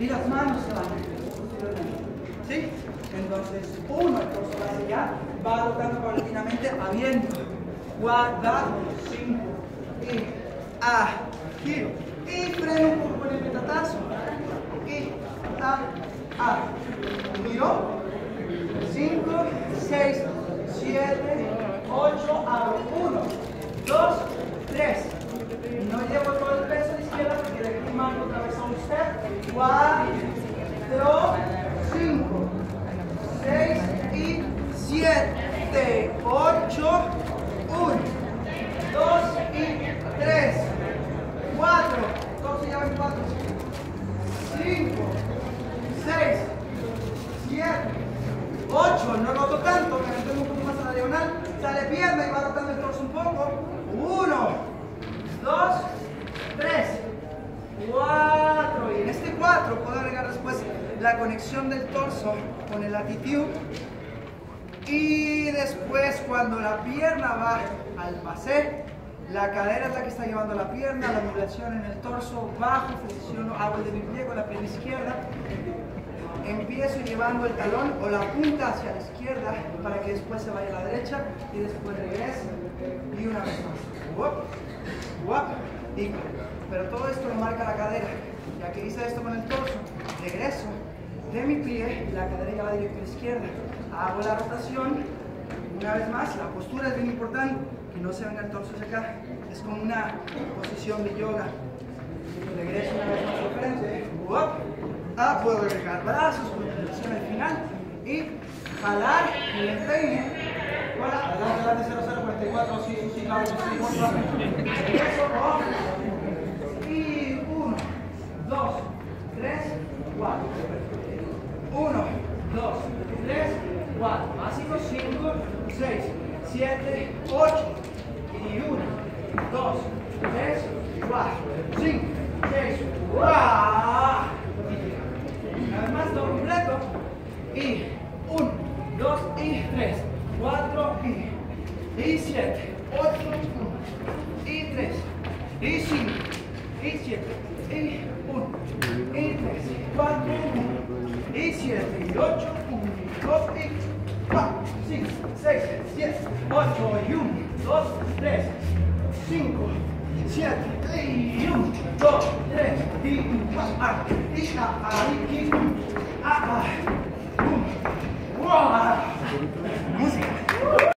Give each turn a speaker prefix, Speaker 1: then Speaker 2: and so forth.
Speaker 1: y las manos se van. ¿Sí? Entonces, uno, el torso va hacia allá, va rotando paulatinamente, abriendo, guardado, 5, y giro, y freno un poco en el metatazo, y giro, 5, 6, 7, 8, abro, 1, 2, 3, no llevo todo el peso a la izquierda porque le estoy mando otra vez a un step, 4, 5, 6 y 7, 8, 1, 2 y 3, 4, ¿cómo se llama el 4? 5, 6, 7, 8, no roto tanto, me meto un poco más a la diagonal, sale pierna y va rotando el torso un poco, 1, 2, 3, 4, y en este 4 puedo agregar después la conexión del torso con el attitude, y después cuando la pierna va al pasé, la cadera es la que está llevando la pierna, la angulación en el torso, bajo, flexiono, hago el de mi pie con la pierna izquierda, empiezo llevando el talón o la punta hacia la izquierda para que después se vaya a la derecha y después regrese y una vez más. Pero todo esto lo marca la cadera. Ya que hice esto con el torso, regreso de mi pie, la cadera ya va directo a la izquierda. Hago la rotación, una vez más, la postura es bien importante, que no se venga el torso hacia acá. Es como una posición de yoga. Regreso una vez más al frente. Puedo agregar brazos con rotación al final y jalar el empeine. Hola, adelante 0044, sí, claro, sí, regreso, y 1, 2, 3, 4. 1, 2, 3, 4. Básico, 5, 6, 7, 8. Y 1, 2, 3, 4, 5, 6, 4. Una vez más, todo completo. Y 1, 2 y 3, 4 y 7, 8, 1 y 3 y 5 y 7 y 1 y 3, 4, 1 y 7 y 8, 1 y 2 y 4, 5, 6, 7, 8 y 1, 2, 3, 5, 7 y 1, 2, 3 y 4 y